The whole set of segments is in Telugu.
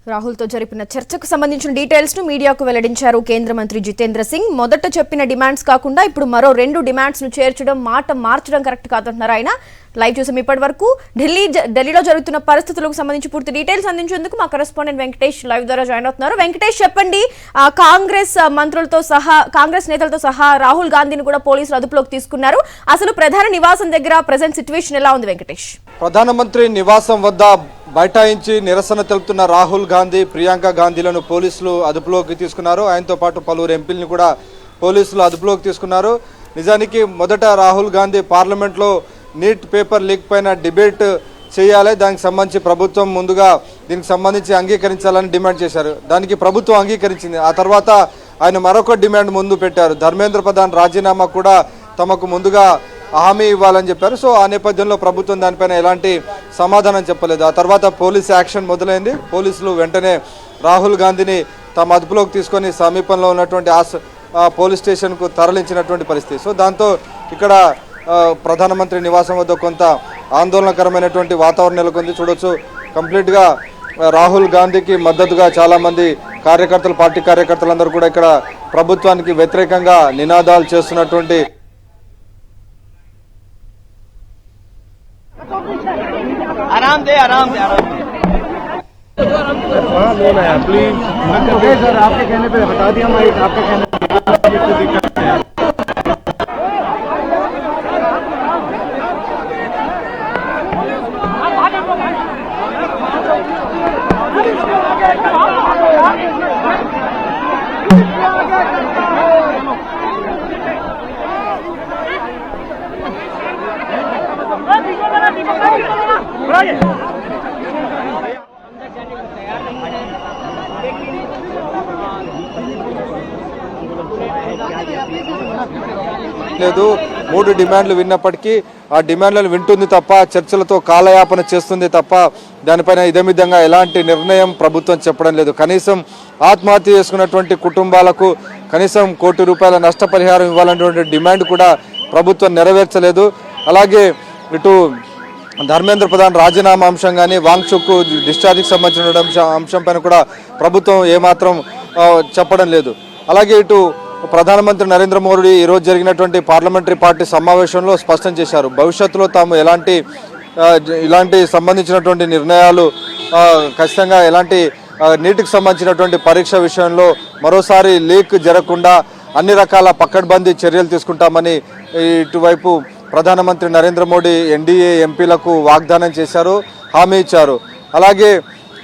రాహుల్తో జరిపిన చర్చకు సంబంధించిన డీటెయిల్స్ ను మీడియాకు వెల్లడించారు కేంద్ర మంత్రి జితేంద్ర సింగ్. మొదట చెప్పిన డిమాండ్స్ కాకుండా ఇప్పుడు మరో 2 డిమాండ్స్ ను చేర్చడం, మాట మార్చడం కరెక్ట్ కాదంటున్నారు ఆయన. లైవ్ చూసాం ఇప్పటి వరకు. ఢిల్లీలో జరుగుతున్న పరిస్థితులకు సంబంధించి పూర్తి డీటెయిల్స్ అందించేందుకు మా కరెస్పాండెంట్ వెంకటేష్ లైవ్ ద్వారా జాయిన్ అవుతున్నారు. వెంకటేష్, చెప్పండి, కాంగ్రెస్ మంత్రులతో సహా, కాంగ్రెస్ నేతలతో సహా రాహుల్ గాంధీని కూడా పోలీసులు అదుపులోకి తీసుకున్నారు. అసలు ప్రధాన నివాసం దగ్గర ప్రెజెంట్ సిచ్యువేషన్ ఎలా ఉంది వెంకటేష్? ప్రధానమంత్రి నివాసం వద్ద బైఠాయించి నిరసన తెలుపుతున్న రాహుల్ గాంధీ, ప్రియాంక గాంధీలను పోలీసులు అదుపులోకి తీసుకున్నారు. ఆయనతో పాటు పలువురు ఎంపీలను కూడా పోలీసులు అదుపులోకి తీసుకున్నారు. నిజానికి మొదట రాహుల్ గాంధీ పార్లమెంట్లో నీట్ పేపర్ లీక్ పైన డిబేట్ చేయాలి, దానికి సంబంధించి ప్రభుత్వం ముందుగా దీనికి సంబంధించి అంగీకరించాలని డిమాండ్ చేశారు. దానికి ప్రభుత్వం అంగీకరించింది. ఆ తర్వాత ఆయన మరొక డిమాండ్ ముందు పెట్టారు. ధర్మేంద్ర ప్రధాన్ రాజీనామా కూడా తమకు ముందుగా హామీ ఇవ్వాలని చెప్పారు. సో ఆ నేపథ్యంలో ప్రభుత్వం దానిపైన ఎలాంటి సమాధానం చెప్పలేదు. ఆ తర్వాత పోలీస్ యాక్షన్ మొదలైంది. పోలీసులు వెంటనే రాహుల్ గాంధీని తమ అదుపులోకి తీసుకొని సమీపంలో ఉన్నటువంటి పోలీస్ స్టేషన్కు తరలించినటువంటి పరిస్థితి. సో దాంతో ఇక్కడ ప్రధానమంత్రి నివాసం వద్ద కొంత ఆందోళనకరమైనటువంటి వాతావరణం నెలకొంది. చూడొచ్చు, కంప్లీట్గా రాహుల్ గాంధీకి మద్దతుగా చాలామంది కార్యకర్తలు, పార్టీ కార్యకర్తలందరూ కూడా ఇక్కడ ప్రభుత్వానికి వ్యతిరేకంగా నినాదాలు చేస్తున్నటువంటి आराम दे प्लीज सर, आपके कहने पे बता दिया हमारे, आपके कहने पे दिक्कत है। లేదు. 3 డిమాండ్లు విన్నప్పటికీ ఆ డిమాండ్లను వింటుంది తప్ప, చర్చలతో కాలయాపన చేస్తుంది తప్ప దానిపైన ఇదమిద్దంగా ఎలాంటి నిర్ణయం ప్రభుత్వం చెప్పడం లేదు. కనీసం ఆత్మహత్య చేసుకున్నటువంటి కుటుంబాలకు కనీసం ₹1 కోటి నష్టపరిహారం ఇవ్వాలనేటువంటి డిమాండ్ కూడా ప్రభుత్వం నెరవేర్చలేదు. అలాగే ఇటు ధర్మేంద్ర ప్రధాన్ రాజీనామా అంశం కానీ, వాంగ్చుక్ డిశ్చార్జ్కి సంబంధించిన అంశం పైన కూడా ప్రభుత్వం ఏమాత్రం చెప్పడం లేదు. అలాగే ఇటు ప్రధానమంత్రి నరేంద్ర మోడీ ఈరోజు జరిగినటువంటి పార్లమెంటరీ పార్టీ సమావేశంలో స్పష్టం చేశారు, భవిష్యత్తులో తాము ఇలాంటి సంబంధించినటువంటి నిర్ణయాలు ఖచ్చితంగా ఎలాంటి నీటికి సంబంధించినటువంటి పరీక్ష విషయంలో మరోసారి లీక్ జరగకుండా అన్ని రకాల పకడ్బందీ చర్యలు తీసుకుంటామని ఇటువైపు ప్రధానమంత్రి నరేంద్ర మోడీ ఎన్డీఏ ఎంపీలకు వాగ్దానం చేశారు, హామీ ఇచ్చారు. అలాగే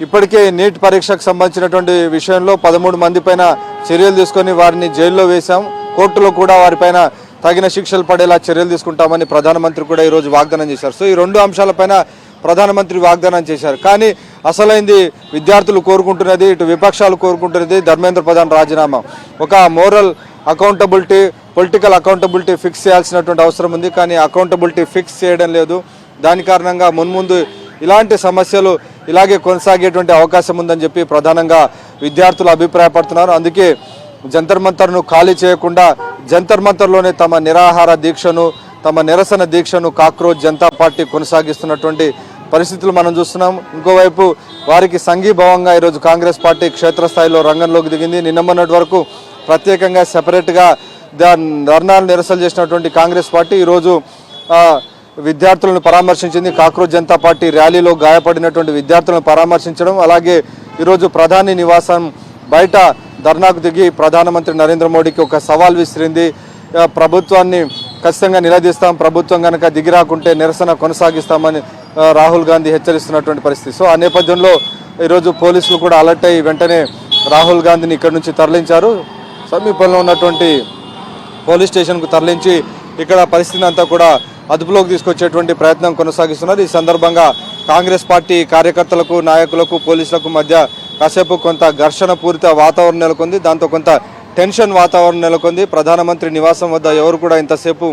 ఇప్పటికే నీట్ పరీక్షకు సంబంధించినటువంటి విషయంలో 13 మంది పైన చర్యలు తీసుకొని వారిని జైల్లో వేశాం, కోర్టులో కూడా వారిపైన తగిన శిక్షలు పడేలా చర్యలు తీసుకుంటామని ప్రధానమంత్రి కూడా ఈరోజు వాగ్దానం చేశారు. సో ఈ 2 అంశాలపైన ప్రధానమంత్రి వాగ్దానం చేశారు. కానీ అసలైంది విద్యార్థులు కోరుకుంటున్నది, ఇటు విపక్షాలు కోరుకుంటున్నది ధర్మేంద్ర ప్రధాన్ రాజీనామా. ఒక moral accountability, political accountability fix చేయాల్సినటువంటి అవసరం ఉంది. కానీ అకౌంటబిలిటీ ఫిక్స్ చేయడం లేదు. దాని కారణంగా మున్ముందు ఇలాంటి సమస్యలు ఇలాగే కొనసాగేటువంటి అవకాశం ఉందని చెప్పి ప్రధానంగా విద్యార్థులు అభిప్రాయపడుతున్నారు. అందుకే జంతర్ మంతర్ను ఖాళీ చేయకుండా జంతర్ మంతర్లోనే తమ నిరాహార దీక్షను, తమ నిరసన దీక్షను కాక్రోచ్ జనతా పార్టీ కొనసాగిస్తున్నటువంటి పరిస్థితులు మనం చూస్తున్నాం. ఇంకోవైపు వారికి సంఘీభావంగా ఈరోజు కాంగ్రెస్ పార్టీ క్షేత్రస్థాయిలో రంగంలోకి దిగింది. నిన్న మొన్నటి వరకు ప్రత్యేకంగా సెపరేట్గా ధర్నాలు నిరసనలు చేసినటువంటి కాంగ్రెస్ పార్టీ ఈరోజు విద్యార్థులను పరామర్శించింది. కాక్రోచ్ జనతా పార్టీ ర్యాలీలో గాయపడినటువంటి విద్యార్థులను పరామర్శించడం, అలాగే ఈరోజు ప్రధాని నివాసం బయట ధర్నాకు దిగి ప్రధానమంత్రి నరేంద్ర మోడీకి ఒక సవాల్ విసిరింది. ప్రభుత్వాన్ని ఖచ్చితంగా నిలదీస్తాం, ప్రభుత్వం కనుక దిగి రాకుంటే నిరసన కొనసాగిస్తామని రాహుల్ గాంధీ హెచ్చరిస్తున్నటువంటి పరిస్థితి. సో ఆ నేపథ్యంలో ఈరోజు పోలీసులు కూడా అలర్ట్ అయ్యి వెంటనే రాహుల్ గాంధీని ఇక్కడి నుంచి తరలించారు. సమీపంలో ఉన్నటువంటి పోలీస్ స్టేషన్కు తరలించి ఇక్కడ పరిస్థితిని అంతా కూడా అదుపులోకి తీసుకొచ్చేటువంటి ప్రయత్నం కొనసాగిస్తున్నారు. ఈ సందర్భంగా కాంగ్రెస్ పార్టీ కార్యకర్తలకు, నాయకులకు, పోలీసులకు మధ్య కాసేపు కొంత ఘర్షణ పూరిత వాతావరణం నెలకొంది. దాంతో కొంత టెన్షన్ వాతావరణం నెలకొంది. ప్రధానమంత్రి నివాసం వద్ద ఎవరు కూడా ఇంతసేపు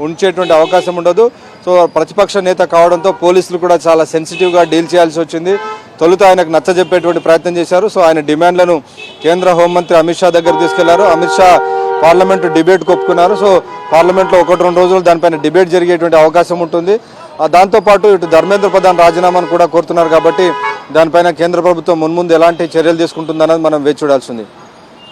ఉంచేటువంటి అవకాశం ఉండదు. సో ప్రతిపక్ష నేత కావడంతో పోలీసులు కూడా చాలా సెన్సిటివ్గా డీల్ చేయాల్సి వచ్చింది. తొలుత ఆయనకు నచ్చజెప్పేటువంటి ప్రయత్నం చేశారు. సో ఆయన డిమాండ్లను కేంద్ర హోంమంత్రి అమిత్ షా దగ్గర తీసుకెళ్లారు. అమిత్ షా పార్లమెంటు డిబేట్కి ఒప్పుకున్నారు. సో పార్లమెంట్లో 1-2 రోజులు దానిపైన డిబేట్ జరిగేటువంటి అవకాశం ఉంటుంది. దాంతోపాటు ఇటు ధర్మేంద్ర ప్రధాన్ రాజీనామాను కూడా కోరుతున్నారు కాబట్టి దానిపైన కేంద్ర ప్రభుత్వం మున్ముందు ఎలాంటి చర్యలు తీసుకుంటుందన్నది మనం వేచి చూడాల్సింది.